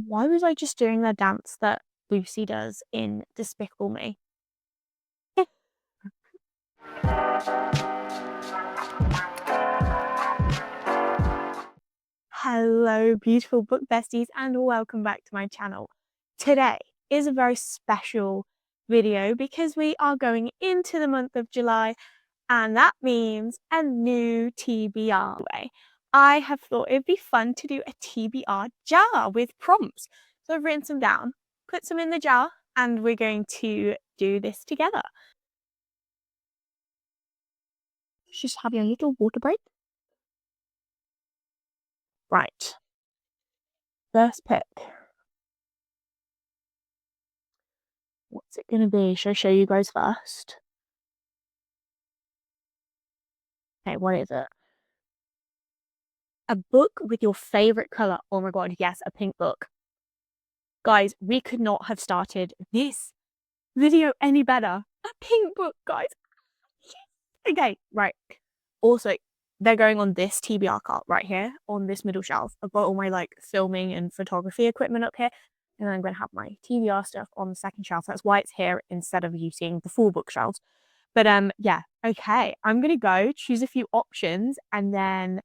Why was I just doing the dance that Lucy does in Despicable Me? Hello, beautiful book besties, and welcome back to my channel. Today is a very special video because we are going into the month of July, and that means a new TBR way. I have thought it'd be fun to do a TBR jar with prompts. So I've written some down, put some in the jar, and we're going to do this together. Just having a little water break. Right. First pick. What's it going to be? Should I show you guys first? Okay, what is it? A book with your favorite color. Oh my god, yes, a pink book. Guys, we could not have started this video any better. A pink book, guys. Okay, right. Also, they're going on this TBR cart right here on this middle shelf. I've got all my like filming and photography equipment up here, and I'm going to have my TBR stuff on the second shelf. That's why it's here instead of you seeing the full bookshelves. But yeah, okay. I'm going to go choose a few options, and then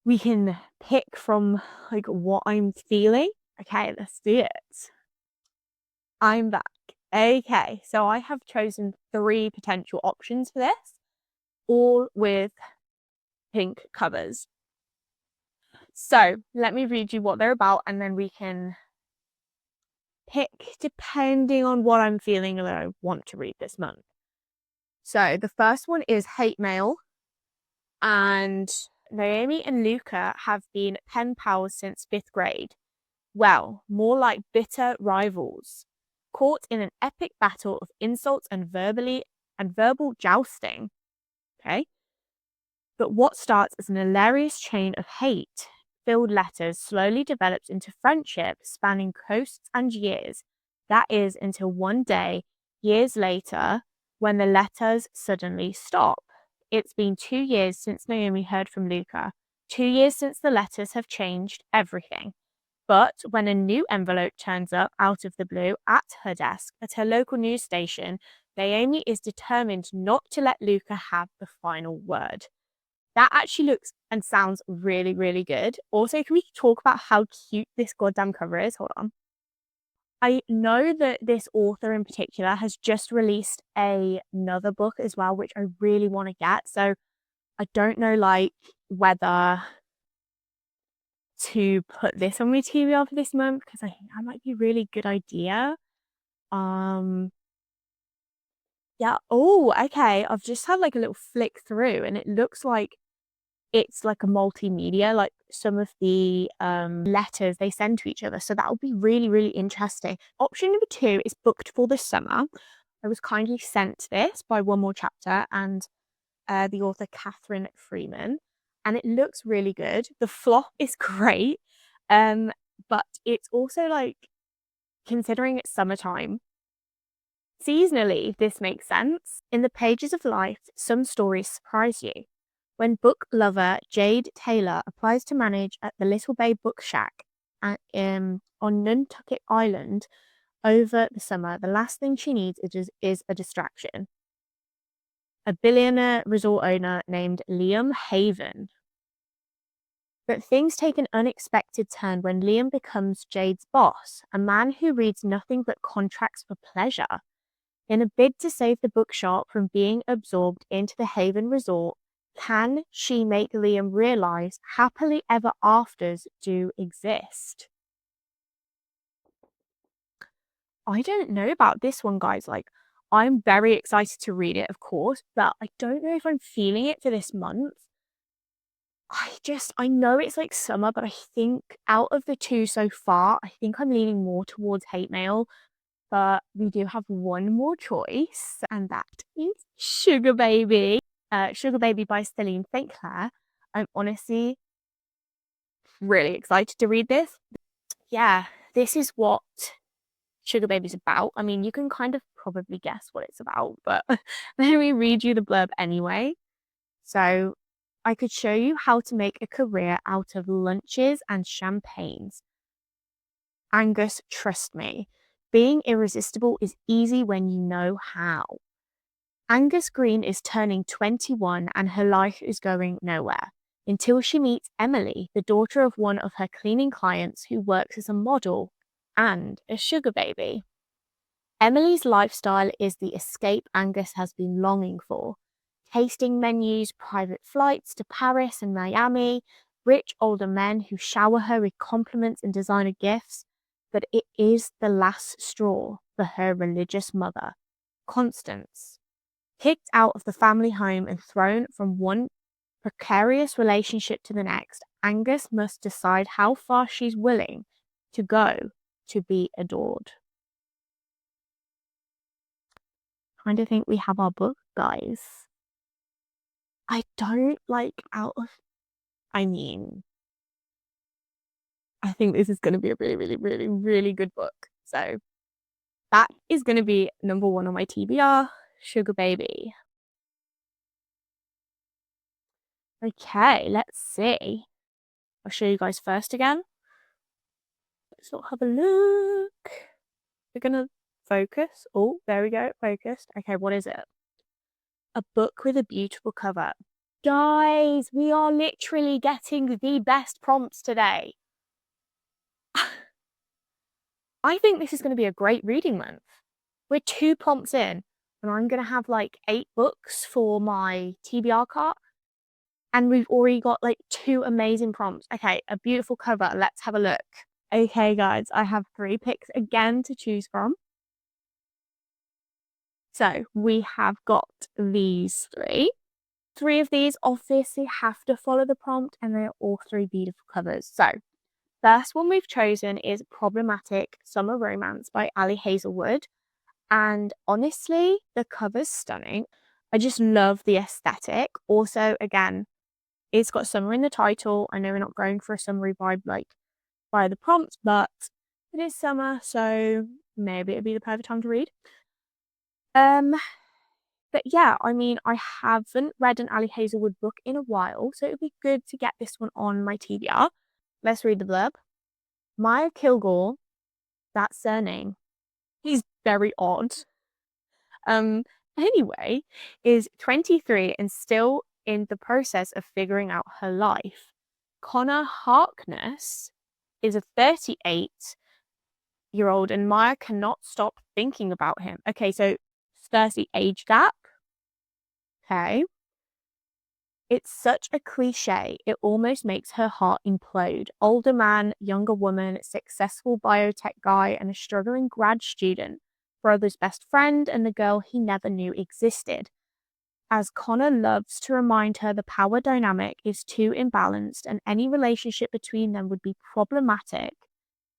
we can pick from like what I'm feeling. Okay, let's do it. I'm back. Okay, so I have chosen 3 potential options for this, all with pink covers. So let me read you what they're about, and then we can pick depending on what I'm feeling that I want to read this month. So the first one is Hate Mail, and Naomi and Luca have been pen pals since 5th grade. Well, more like bitter rivals, caught in an epic battle of insults and verbal jousting. Okay. But what starts as an hilarious chain of hate-filled letters slowly develops into friendship spanning coasts and years. That is until one day, years later, when the letters suddenly stop. It's been 2 years since Naomi heard from Luca. 2 years since the letters have changed everything. But when a new envelope turns up out of the blue at her desk at her local news station, Naomi is determined not to let Luca have the final word. That actually looks and sounds really, really good. Also, can we talk about how cute this goddamn cover is? Hold on. I know that this author in particular has just released another book as well, which I really want to get. So I don't know like whether to put this on my TBR for this month because I think that might be a really good idea. Yeah. Oh, okay. I've just had like a little flick through, and it looks like it's like a multimedia, like some of the letters they send to each other. So that will be really, really interesting. Option number 2 is booked for the summer. I was kindly sent this by One More Chapter and the author Catherine Freeman, and it looks really good. The flop is great, but it's also like, considering it's summertime, seasonally, this makes sense. In the pages of life, some stories surprise you. When book lover Jade Taylor applies to manage at the Little Bay Book Shack on Nantucket Island over the summer, the last thing she needs is a distraction. A billionaire resort owner named Liam Haven. But things take an unexpected turn when Liam becomes Jade's boss, a man who reads nothing but contracts for pleasure. In a bid to save the bookshop from being absorbed into the Haven Resort, can she make Liam realize happily ever afters do exist? I don't know about this one, guys. Like, I'm very excited to read it, of course, but I don't know if I'm feeling it for this month. I know it's like summer, but I think out of the 2 so far, I think I'm leaning more towards Hate Mail. But we do have one more choice, and that is Sugar Baby. Sugar Baby by Celine St. Clair. I'm honestly really excited to read this. Yeah, this is what Sugar Baby's about. I mean, you can kind of probably guess what it's about, but let me read you the blurb anyway. So, I could show you how to make a career out of lunches and champagnes. Angus, trust me. Being irresistible is easy when you know how. Angus Green is turning 21 and her life is going nowhere until she meets Emily, the daughter of one of her cleaning clients who works as a model and a sugar baby. Emily's lifestyle is the escape Angus has been longing for. Tasting menus, private flights to Paris and Miami, rich older men who shower her with compliments and designer gifts. But it is the last straw for her religious mother, Constance. Kicked out of the family home and thrown from one precarious relationship to the next, Angus must decide how far she's willing to go to be adored. Trying to think we have our book, guys. I don't like I think this is going to be a really, really, really, really good book. So that is going to be number 1 on my TBR, Sugar Baby. Okay, let's see. I'll show you guys first again. Let's not have a look. We're going to focus. Oh, there we go. Focused. Okay, what is it? A book with a beautiful cover. Guys, we are literally getting the best prompts today. I think this is going to be a great reading month. We're 2 prompts in, and I'm going to have like 8 books for my TBR cart. And we've already got like 2 amazing prompts. Okay, a beautiful cover. Let's have a look. Okay, guys, I have 3 picks again to choose from. So we have got these 3. 3 of these obviously have to follow the prompt, and they're all 3 beautiful covers. So first one we've chosen is Problematic Summer Romance by Ali Hazelwood. And honestly, the cover's stunning. I just love the aesthetic. Also, again, it's got summer in the title. I know we're not going for a summery vibe like by the prompt, but it is summer, so maybe it'd be the perfect time to read. But yeah, I mean, I haven't read an Ali Hazelwood book in a while, so it'd be good to get this one on my TBR. Let's read the blurb. Maya Kilgore, that surname, he's very odd. Anyway, is 23 and still in the process of figuring out her life. Connor Harkness is a 38-year-old and Maya cannot stop thinking about him. Okay, so 30 age gap. Okay. It's such a cliche, it almost makes her heart implode. Older man, younger woman, successful biotech guy, and a struggling grad student. Brother's best friend and the girl he never knew existed. As Connor loves to remind her the power dynamic is too imbalanced and any relationship between them would be problematic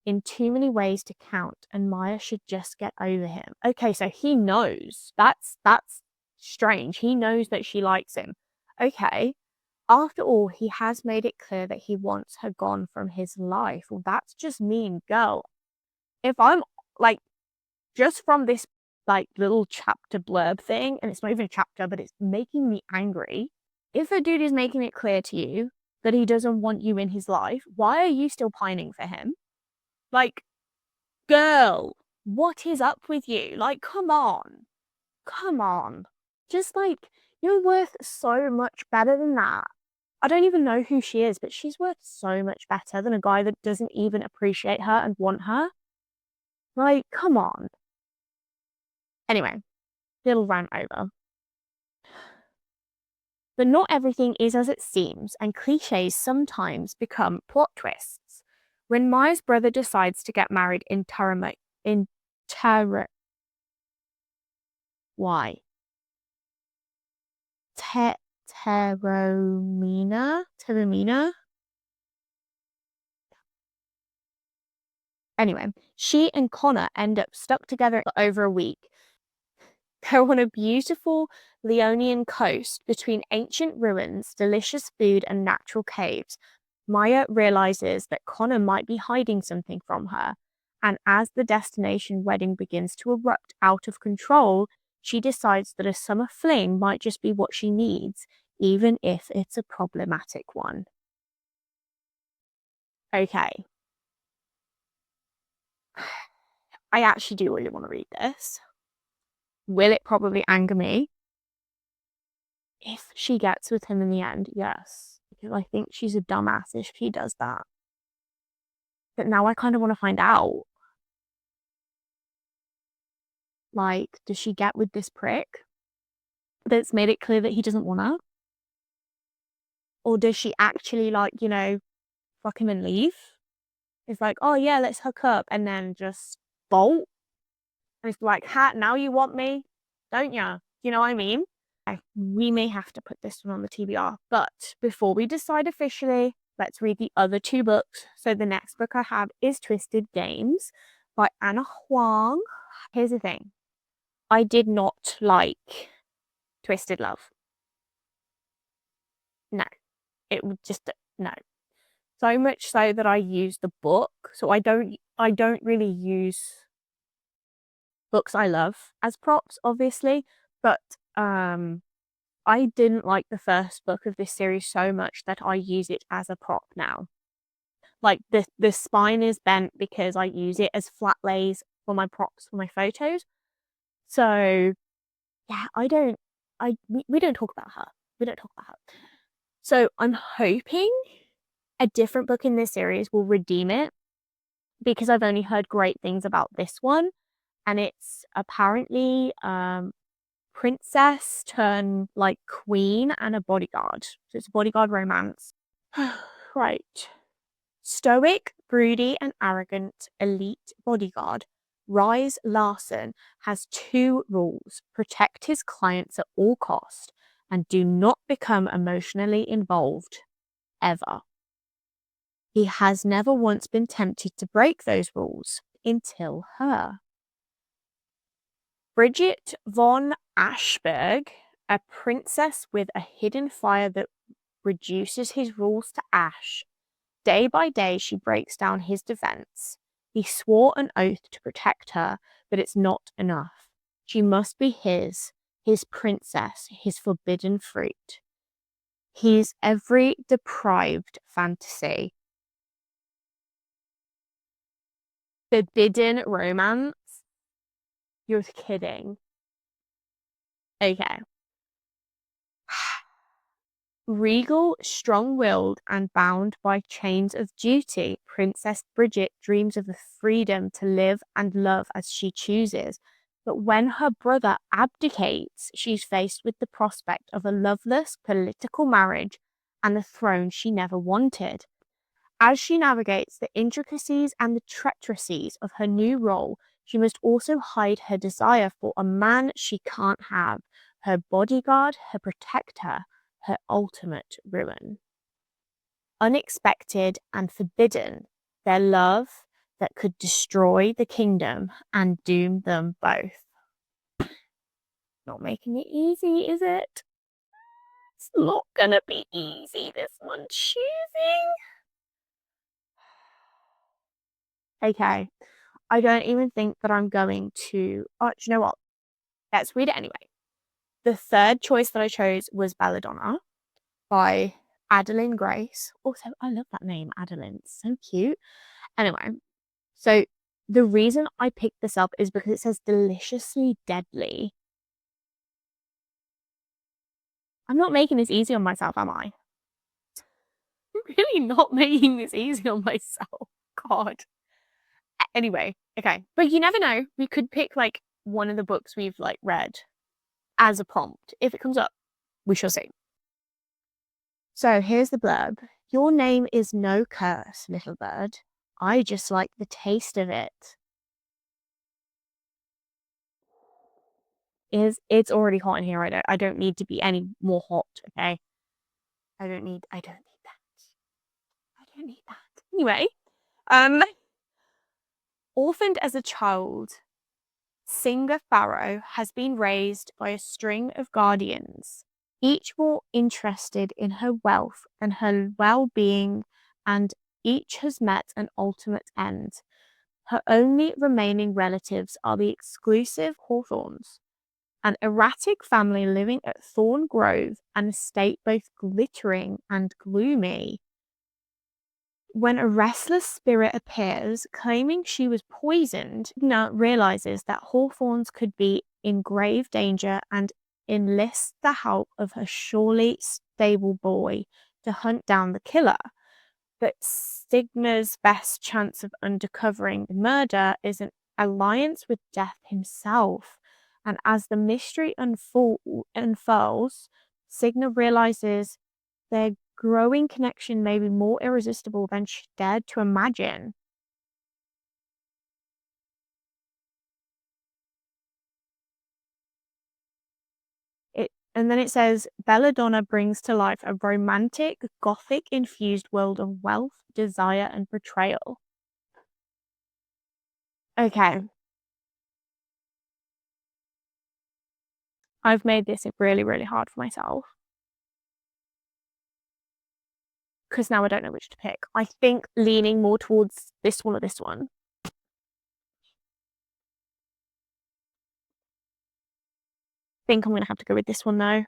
in too many ways to count, and Maya should just get over him. Okay, so he knows. That's strange. He knows that she likes him. Okay. After all, he has made it clear that he wants her gone from his life. Well, that's just mean, girl. If I'm like, just from this like little chapter blurb thing, and it's not even a chapter, but it's making me angry. If a dude is making it clear to you that he doesn't want you in his life, why are you still pining for him? Like, girl, what is up with you? Like, come on. Come on. Just like, you're worth so much better than that. I don't even know who she is, but she's worth so much better than a guy that doesn't even appreciate her and want her. Like, come on. Anyway, little rant over. But not everything is as it seems, and cliches sometimes become plot twists. When Maya's brother decides to get married in why? Terramina? Anyway, she and Connor end up stuck together for over a week. They're on a beautiful Leonian coast between ancient ruins, delicious food, and natural caves. Maya realizes that Connor might be hiding something from her, and as the destination wedding begins to erupt out of control, she decides that a summer fling might just be what she needs, even if it's a problematic one. Okay. I actually do really want to read this. Will it probably anger me? If she gets with him in the end, yes. Because I think she's a dumbass if she does that. But now I kind of want to find out. Like, does she get with this prick that's made it clear that he doesn't want her? Or does she actually, like, fuck him and leave? It's like, oh yeah, let's hook up, and then just bolt. And it's like, ha, now you want me, don't ya? You know what I mean? Okay, we may have to put this one on the TBR. But before we decide officially, let's read the other two books. So the next book I have is Twisted Games by Anna Huang. Here's the thing. I did not like Twisted Love. No. It would just, no. So much so that I use the book. So I don't really use books I love as props, obviously. But I didn't like the first book of this series so much that I use it as a prop now. Like the spine is bent because I use it as flat lays for my props for my photos. So yeah, we don't talk about her. We don't talk about her. So I'm hoping a different book in this series will redeem it, because I've only heard great things about this one, and it's apparently princess turn like queen and a bodyguard. So it's a bodyguard romance. Right. Stoic, broody, and arrogant elite bodyguard Rise Larson has two rules: protect his clients at all cost and do not become emotionally involved, ever. He has never once been tempted to break those rules until her. Bridget von Ashberg, a princess with a hidden fire that reduces his rules to ash. Day by day, she breaks down his defense. He swore an oath to protect her, but it's not enough. She must be his princess, his forbidden fruit. He's every deprived fantasy. Forbidden romance? You're kidding. Okay. Regal, strong-willed, and bound by chains of duty, Princess Bridget dreams of the freedom to live and love as she chooses. But when her brother abdicates, she's faced with the prospect of a loveless political marriage and the throne she never wanted. As she navigates the intricacies and the treacheries of her new role, she must also hide her desire for a man she can't have, her bodyguard, her protector, her ultimate ruin. Unexpected and forbidden, their love that could destroy the kingdom and doom them both. Not making it easy, is it? It's not gonna be easy, this one choosing. Okay, I don't even think that I'm going to. Oh, do you know what? Let's read it anyway. The third choice that I chose was Belladonna by Adeline Grace. Also, I love that name, Adeline. It's so cute. Anyway, so the reason I picked this up is because it says deliciously deadly. I'm not making this easy on myself, am I? I'm really not making this easy on myself. God. Anyway, okay. But you never know. We could pick like one of the books we've like read as a prompt. If it comes up, we shall see. So here's the blurb. Your name is no curse, little bird. I just like the taste of it. It's already hot in here. I don't need to be any more hot, okay? I don't need that. I don't need that. Anyway, orphaned as a child, Singer Farrow has been raised by a string of guardians, each more interested in her wealth and her well-being, and each has met an ultimate end. Her only remaining relatives are the exclusive Hawthorns, an erratic family living at Thorn Grove, an estate both glittering and gloomy. When a restless spirit appears, claiming she was poisoned, Signa realizes that Hawthorns could be in grave danger and enlists the help of her surely stable boy to hunt down the killer. But Signa's best chance of uncovering the murder is an alliance with Death himself. And as the mystery unfolds, Signa realizes their growing connection may be more irresistible than she dared to imagine. And then it says, Belladonna brings to life a romantic, gothic-infused world of wealth, desire, and betrayal. Okay. I've made this really, really hard for myself. Because now I don't know which to pick. I think leaning more towards this one or this one. I think I'm going to have to go with this one though.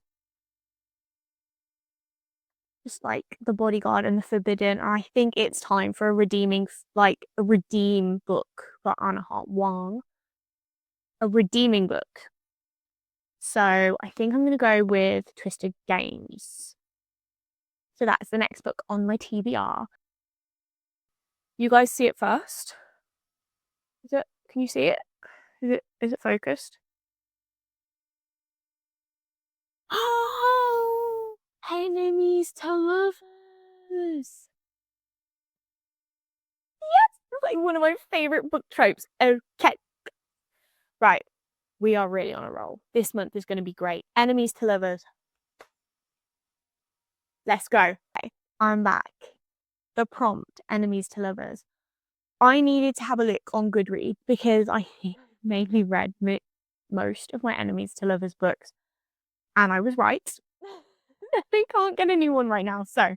Just like The Bodyguard and The Forbidden. I think it's time for a redeem book for Anna Hart Wang. A redeeming book. So I think I'm going to go with Twisted Games. So that's the next book on my TBR. You guys see it first? Can you see it? Is it focused? Oh, enemies to lovers. Yes, it's like one of my favorite book tropes. Okay. Right. We are really on a roll. This month is going to be great. Enemies to lovers. Let's go. Okay, I'm back. The prompt, enemies to lovers. I needed to have a look on Goodreads because I mainly read most of my enemies to lovers books. And I was right. They can't get a new one right now. So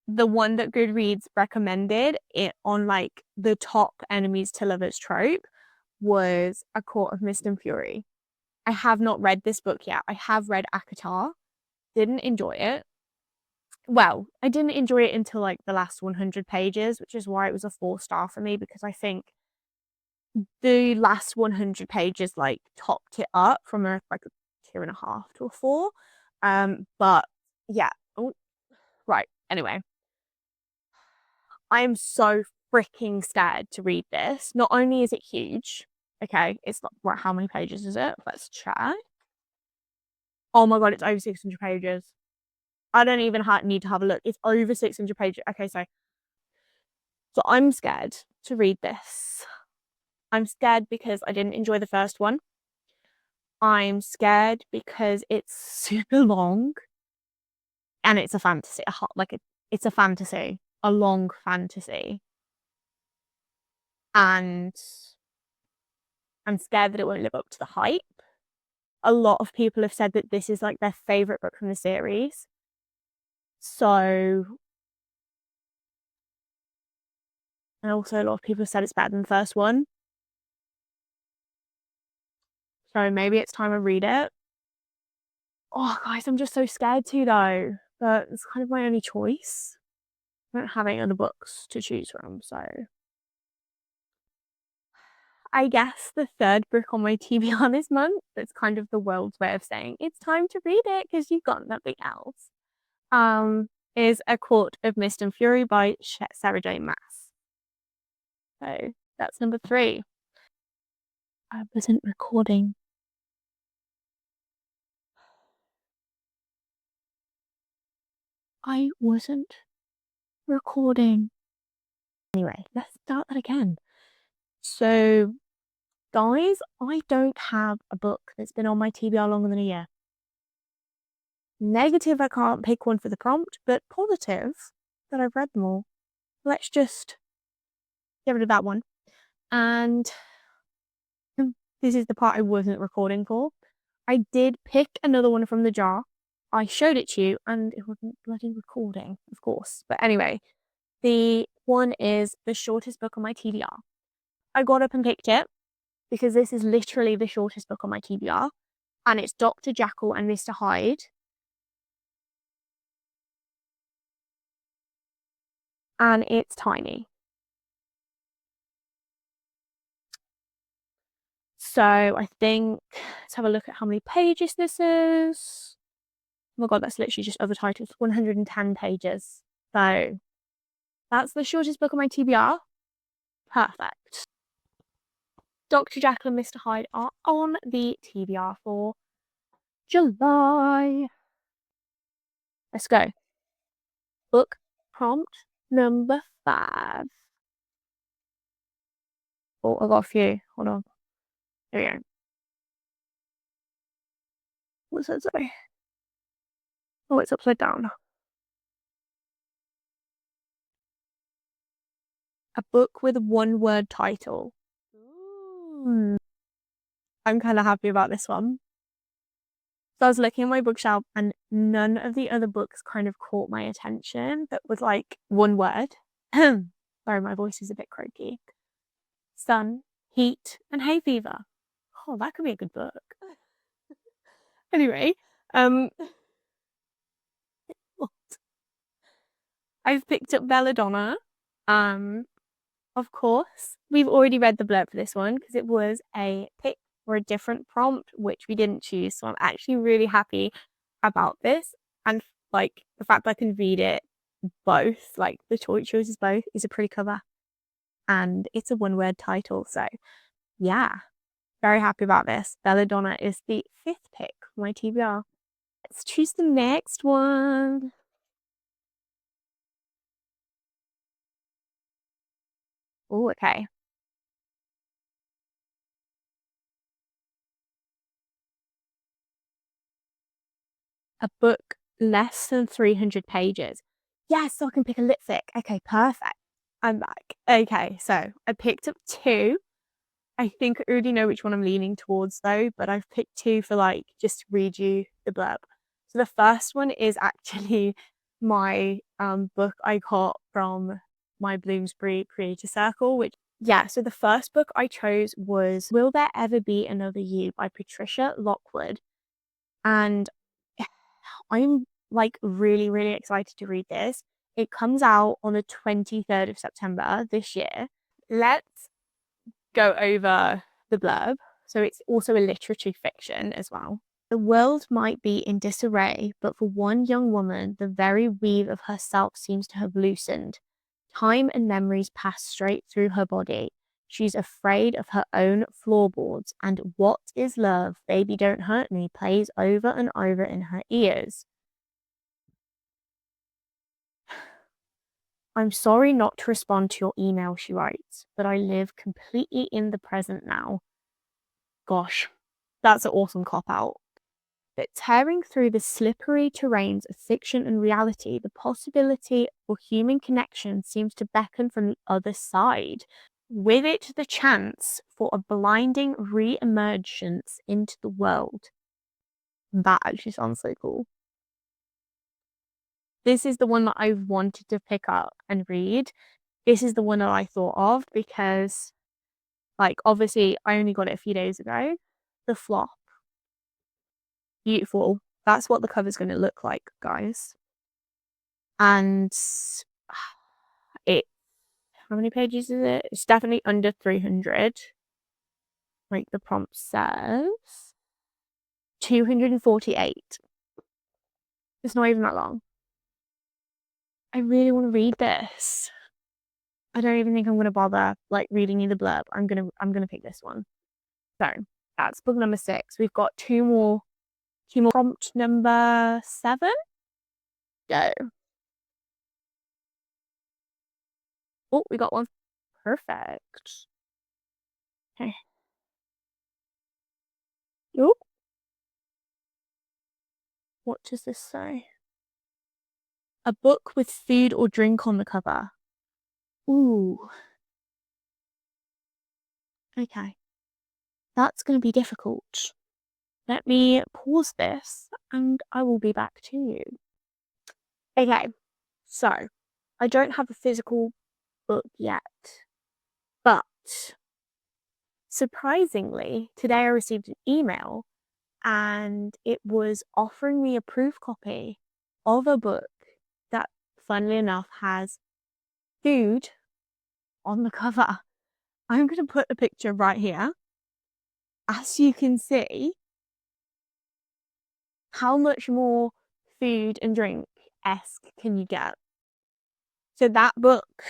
the one that Goodreads recommended it on like the top enemies to lovers trope was A Court of Mist and Fury. I have not read this book yet. I have read ACOTAR. Didn't enjoy it. Well, I didn't enjoy it until like the last 100 pages, which is why it was a 4-star for me, because I think the last 100 pages like topped it up from a 2.5 to a 4. But yeah. Oh, right. Anyway, I am so freaking scared to read this. Not only is it huge, okay, it's not right. How many pages is it? Let's check. Oh my god, it's over 600 pages. I don't even need to have a look. It's over 600 pages. Okay, so I'm scared to read this. I'm scared because I didn't enjoy the first one. I'm scared because it's super long and it's a fantasy. It's a fantasy, a long fantasy. And I'm scared that it won't live up to the hype. A lot of people have said that this is like their favorite book from the series. So, and also a lot of people have said it's better than the first one. So maybe it's time I read it. Oh, guys, I'm just so scared to though. But it's kind of my only choice. I don't have any other books to choose from, so I guess the third book on my TBR this month, that's kind of the world's way of saying it's time to read it because you've got nothing else, is A Court of Mist and Fury by Sarah J. Maas. So that's number 3. I wasn't recording. I wasn't recording. Anyway, let's start that again. So, guys, I don't have a book that's been on my TBR longer than a year. Negative, I can't pick one for the prompt, but positive, that I've read them all. Let's just get rid of that one. And this is the part I wasn't recording for. I did pick another one from the jar. I showed it to you and it wasn't bloody recording, of course. But anyway, the one is the shortest book on my TBR. I got up and picked it because this is literally the shortest book on my TBR. And it's Dr. Jekyll and Mr. Hyde and it's tiny. So I think, let's have a look at how many pages this is. Oh my god, that's literally just other titles. 110 pages. So that's the shortest book on my TBR. Perfect. Dr. Jekyll and Mr. Hyde are on the TBR for July. Let's go. Book prompt number 5. Oh, I got a few. Hold on. There we go. What's that say? Oh, it's upside down. A book with a one-word title. Ooh. I'm kind of happy about this one. So I was looking at my bookshelf and none of the other books kind of caught my attention that was like one word. Sorry, my voice is a bit croaky. Sun, heat, and hay fever. Oh, that could be a good book. Anyway, I've picked up Belladonna. Of course, we've already read the blurb for this one because it was a pick for a different prompt, which we didn't choose. So I'm actually really happy about this. And like the fact that I can read it both, like the choices both, is a pretty cover. And it's a one-word title. So yeah, very happy about this. Belladonna is the 5th pick for my TBR. Let's choose the next one. Oh, okay. A book less than 300 pages. Yes, so I can pick a lit fic. Okay, perfect. I'm back. Okay, so I picked up 2. I think I already know which one I'm leaning towards though, but I've picked 2 for like just to read you the blurb. So the first one is actually my book I got from my Bloomsbury Creator Circle, which yeah, so the first book I chose was Will There Ever Be Another You by Patricia Lockwood. And I'm like really, really excited to read this. It comes out on the 23rd of September this year. Let's go over the blurb. So it's also a literary fiction as well. The world might be in disarray, but for one young woman, the very weave of herself seems to have loosened. Time and memories pass straight through her body. She's afraid of her own floorboards, and "What is love? Baby, don't hurt me" plays over and over in her ears. I'm sorry not to respond to your email, she writes, but I live completely in the present now. Gosh, that's an awesome cop out. But tearing through the slippery terrains of fiction and reality, the possibility for human connection seems to beckon from the other side. With it, the chance for a blinding re emergence into the world. That actually sounds so cool. This is the one that I wanted to pick up and read. This is the one that I thought of because, like, obviously, I only got it a few days ago. The flop. Beautiful. That's what the cover's going to look like, guys. And it, how many pages is it? It's definitely under 300. Like the prompt says 248. It's not even that long. I really want to read this. I don't even think I'm gonna bother like reading you the blurb. I'm gonna pick this one. So that's book number 6. We've got two more. Prompt number 7. Go. Oh, we got one. Perfect. Okay. Oh, what does this say? A book with food or drink on the cover. Ooh. Okay. That's going to be difficult. Let me pause this and I will be back to you. Okay. So, I don't have a physical book yet, but surprisingly, today I received an email and it was offering me a proof copy of a book that, funnily enough, has food on the cover. I'm going to put a picture right here. As you can see, how much more food and drink-esque can you get? So that book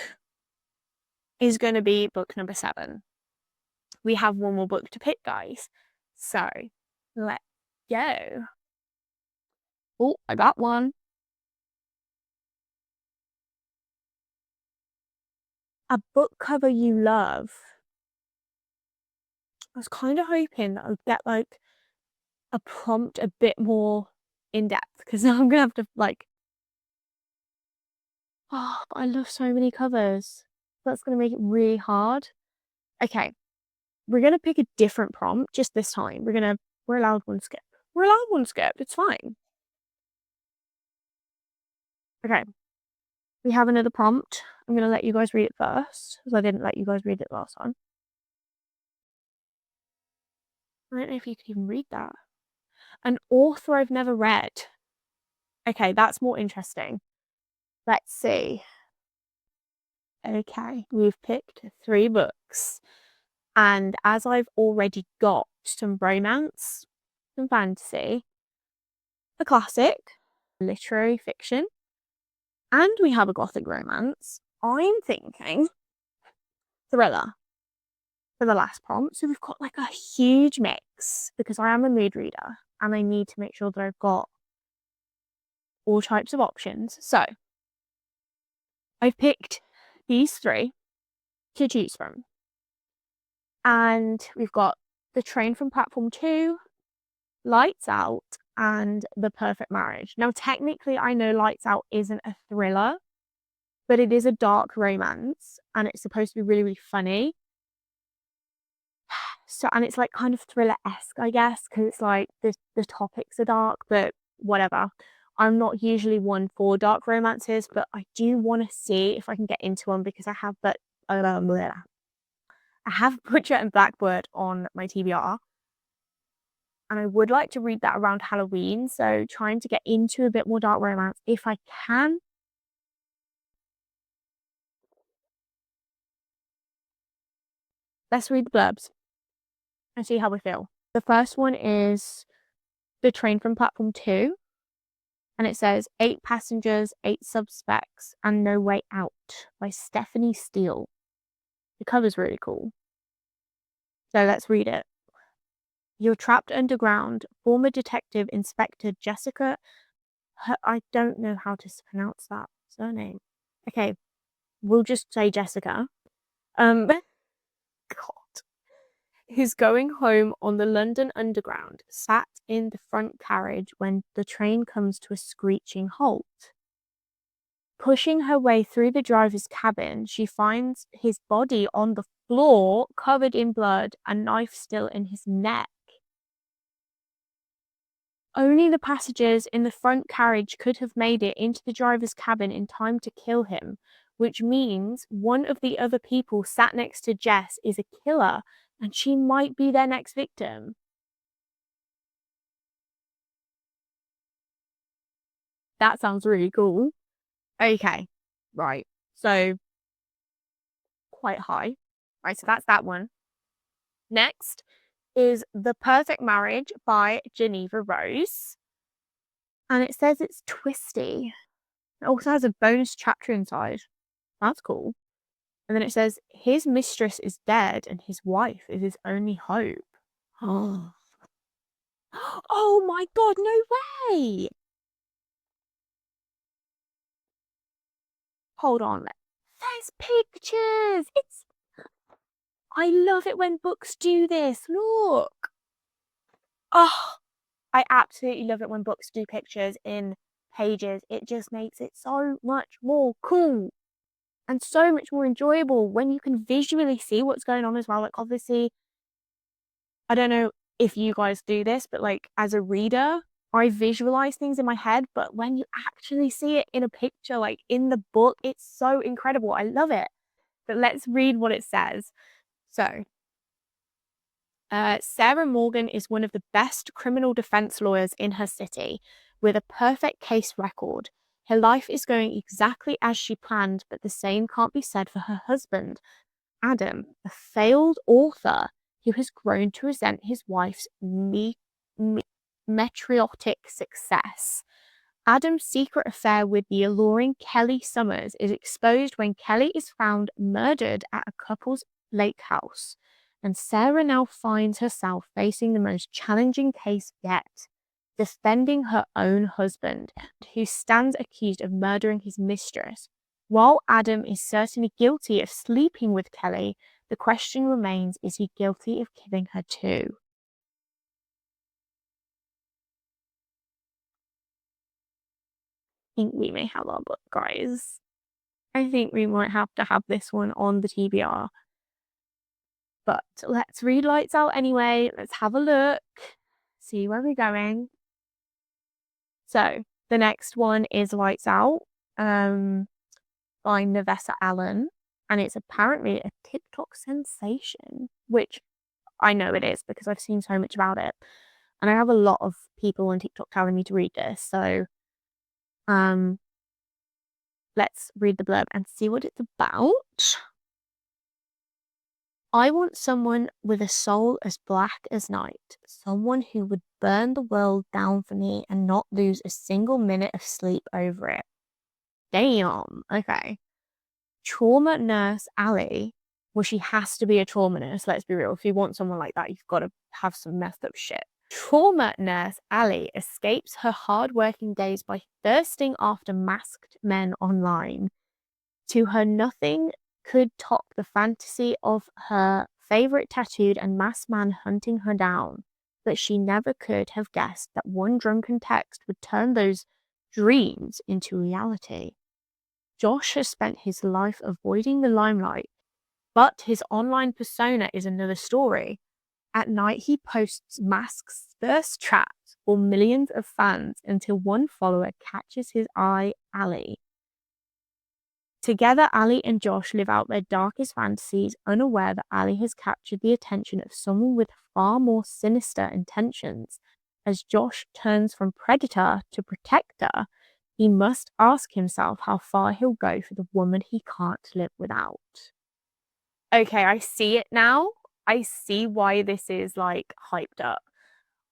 is going to be book number 7. We have one more book to pick, guys. So let's go. Oh, I got one. A book cover you love. I was kind of hoping that I'd get like a prompt a bit more in depth, because now I'm gonna have to like, oh, I love so many covers. That's gonna make it really hard. Okay, we're gonna pick a different prompt just this time. We're allowed one skip. We're allowed one skip. It's fine. Okay, we have another prompt. I'm gonna let you guys read it first, because I didn't let you guys read it last time. I don't know if you could even read that. An author I've never read. Okay, that's more interesting. Let's see. Okay, we've picked 3 books. And as I've already got some romance, some fantasy, a classic, literary fiction, and we have a gothic romance, I'm thinking thriller for the last prompt. So we've got like a huge mix, because I am a mood reader and I need to make sure that I've got all types of options. So I've picked these 3 to choose from. And we've got The Train from Platform 2, Lights Out, and The Perfect Marriage. Now, technically, I know Lights Out isn't a thriller, but it is a dark romance, and it's supposed to be really, really funny. So, and it's like kind of thriller-esque, I guess, because it's like the topics are dark, but whatever. I'm not usually one for dark romances, but I do want to see if I can get into one, because I have Butcher and Blackbird on my TBR, and I would like to read that around Halloween, so trying to get into a bit more dark romance if I can. Let's read the blurbs and see how we feel. The first one is The Train from Platform 2, and it says 8 passengers, 8 suspects, and no way out by Stephanie Steele. The cover's really cool. So let's read it. You're trapped underground. Former detective Inspector Jessica. I don't know how to pronounce that surname. Okay, we'll just say Jessica. God. Who's going home on the London Underground, sat in the front carriage when the train comes to a screeching halt. Pushing her way through the driver's cabin, she finds his body on the floor, covered in blood, a knife still in his neck. Only the passengers in the front carriage could have made it into the driver's cabin in time to kill him, which means one of the other people sat next to Jess is a killer, and she might be their next victim. That sounds really cool. Okay, right. So, quite high. Right, so that's that one. Next is The Perfect Marriage by Geneva Rose. And it says it's twisty. It also has a bonus chapter inside. That's cool. And then it says his mistress is dead and his wife is his only hope. Oh, oh my god, no way! Hold on. There's pictures! I love it when books do this. Look! Oh, I absolutely love it when books do pictures in pages. It just makes it so much more cool and so much more enjoyable when you can visually see what's going on as well. Like, obviously, I don't know if you guys do this, but like as a reader, I visualize things in my head, but when you actually see it in a picture, like in the book, it's so incredible. I love it. But let's read what it says. So, Sarah Morgan is one of the best criminal defense lawyers in her city with a perfect case record. Her life is going exactly as she planned, but the same can't be said for her husband, Adam, a failed author who has grown to resent his wife's meteoric success. Adam's secret affair with the alluring Kelly Summers is exposed when Kelly is found murdered at a couple's lake house, and Sarah now finds herself facing the most challenging case yet, defending her own husband, who stands accused of murdering his mistress. While Adam is certainly guilty of sleeping with Kelly, the question remains, is he guilty of killing her too? I think we may have our book, guys. I think we might have to have this one on the TBR. But let's read Lights Out anyway. Let's have a look, see where we're going. So the next one is Lights Out by Navessa Allen. And it's apparently a TikTok sensation, which I know it is because I've seen so much about it. And I have a lot of people on TikTok telling me to read this. So let's read the blurb and see what it's about. I want someone with a soul as black as night, someone who would burn the world down for me and not lose a single minute of sleep over it. Damn. Okay. Trauma nurse Ali. Well, she has to be a trauma nurse, let's be real. If you want someone like that, you've got to have some messed up shit. Trauma nurse Ali escapes her hard-working days by thirsting after masked men online. To her, nothing could top the fantasy of her favorite tattooed and masked man hunting her down. But she never could have guessed that one drunken text would turn those dreams into reality. Josh has spent his life avoiding the limelight, but his online persona is another story. At night, he posts masks, thirst traps for millions of fans until one follower catches his eye, Ali. Together, Ali and Josh live out their darkest fantasies, unaware that Ali has captured the attention of someone with far more sinister intentions. As Josh turns from predator to protector, he must ask himself how far he'll go for the woman he can't live without. Okay, I see it now. I see why this is like hyped up.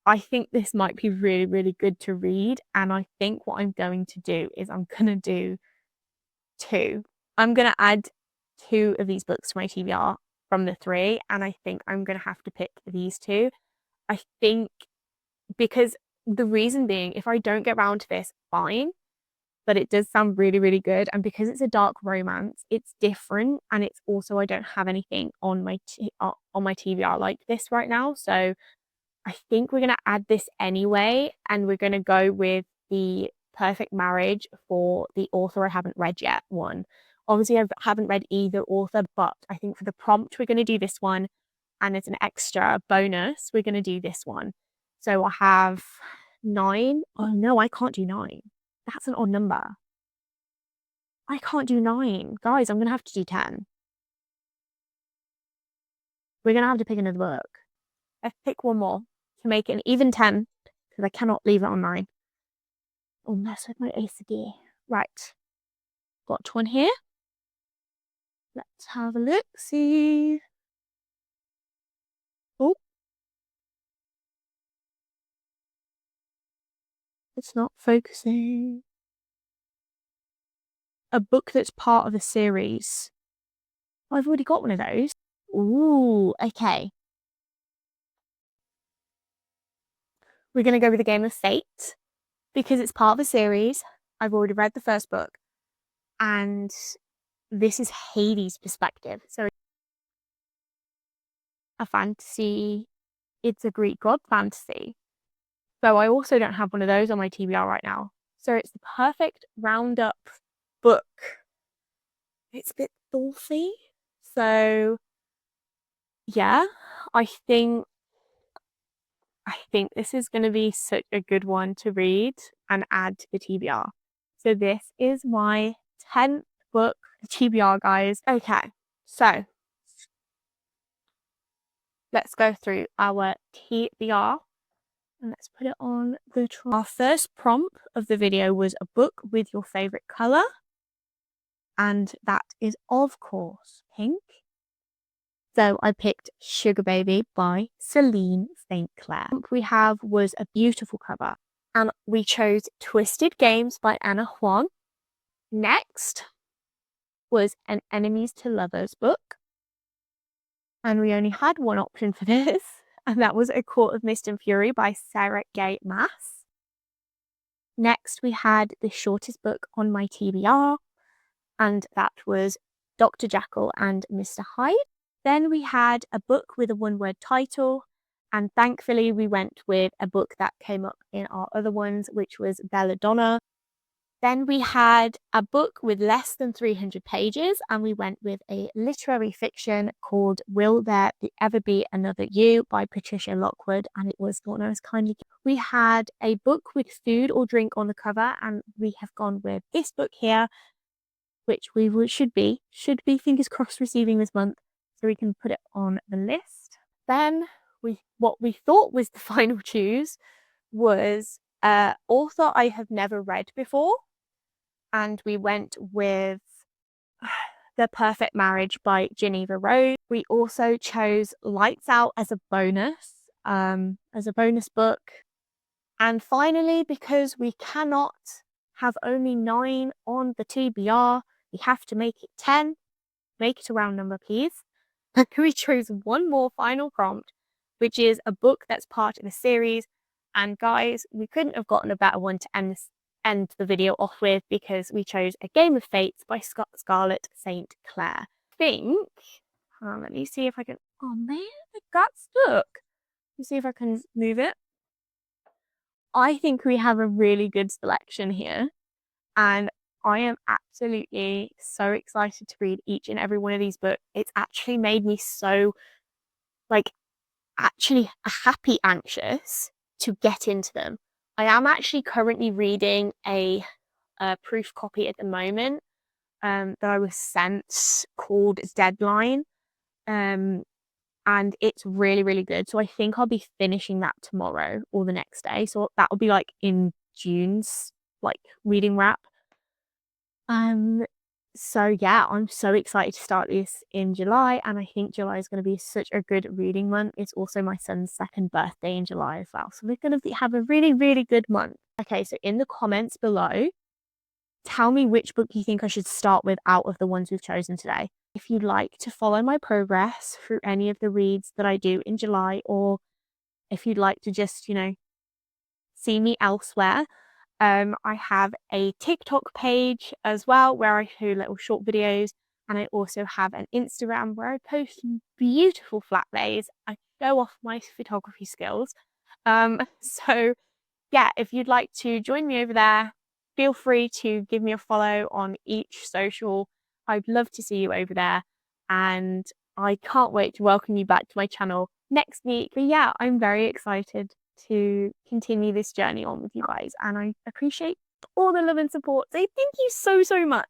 I think this might be really, really good to read. And I think what I'm going to do is I'm going to do two. I'm going to add two of these books to my TBR from the three. And I think I'm going to have to pick these two. I think because the reason being, if I don't get around to this, fine. But it does sound really, really good. And because it's a dark romance, it's different. And it's also, I don't have anything on my TBR like this right now. So I think we're going to add this anyway. And we're going to go with the perfect marriage for the author I haven't read yet one. Obviously, I haven't read either author, but I think for the prompt, we're going to do this one. And as an extra bonus, we're going to do this one. So I have 9. Oh no, I can't do 9. That's an odd number. I can't do 9. Guys, I'm going to have to do 10. We're going to have to pick another book. Let's pick one more to make it an even 10 because I cannot leave it on 9. Unless with my ACD. Right. Got one here. Let's have a look. See. Oh. It's not focusing. A book that's part of a series. Oh, I've already got one of those. Ooh, okay. We're going to go with the Game of Fate because it's part of a series. I've already read the first book. And this is Hades' perspective. So a fantasy, it's a Greek god fantasy. So I also don't have one of those on my TBR right now. So it's the perfect roundup book. It's a bit thoughtful. So yeah, I think this is going to be such a good one to read and add to the TBR. So this is my 10th book TBR, guys. Okay, so let's go through our TBR. And let's put it on the Our first prompt of the video was a book with your favorite color. And that is, of course, pink. So I picked Sugar Baby by Celine St. Clair. We have was a beautiful cover. And we chose Twisted Games by Anna Huang. Next was an Enemies to Lovers book. And we only had one option for this, and that was A Court of Mist and Fury by Sarah Gay Maas. Next, we had the shortest book on my TBR, and that was Dr. Jekyll and Mr. Hyde. Then we had a book with a one-word title, and thankfully we went with a book that came up in our other ones, which was Belladonna. Then we had a book with less than 300 pages, and we went with a literary fiction called Will There Ever Be Another You by Patricia Lockwood, and it was thought I was kindly. We had a book with food or drink on the cover, and we have gone with this book here, which we should be fingers crossed receiving this month, so we can put it on the list. Then what we thought was the final choose was author I have never read before. And we went with The Perfect Marriage by Geneva Rose. We also chose Lights Out as a bonus book. And finally, because we cannot have only 9 on the TBR, we have to make it 10. Make it a round number, please. We chose one more final prompt, which is a book that's part of a series. And guys, we couldn't have gotten a better one to end the video off with, because we chose A Game of Fates by Scarlett St. Clair. Let me see if I can, oh man, it got stuck. Let me see if I can move it. I think we have a really good selection here, and I am absolutely so excited to read each and every one of these books. It's actually made me so, happy anxious to get into them. I am actually currently reading a proof copy at the moment that I was sent, called Deadline, and it's really, really good. So I think I'll be finishing that tomorrow or the next day. So that will be in June's reading wrap. So yeah, I'm so excited to start this in July, and I think July is going to be such a good reading month. It's also my son's 2nd birthday in July as well, so we're going to have a really, really good month. Okay, so in the comments below, tell me which book you think I should start with out of the ones we've chosen today. If you'd like to follow my progress through any of the reads that I do in July, or if you'd like to just, see me elsewhere, I have a TikTok page as well where I do little short videos, and I also have an Instagram where I post beautiful flat lays. I show off my photography skills. So yeah, if you'd like to join me over there, feel free to give me a follow on each social. I'd love to see you over there, and I can't wait to welcome you back to my channel next week. But yeah, I'm very excited to continue this journey on with you guys, and I appreciate all the love and support. So thank you so much.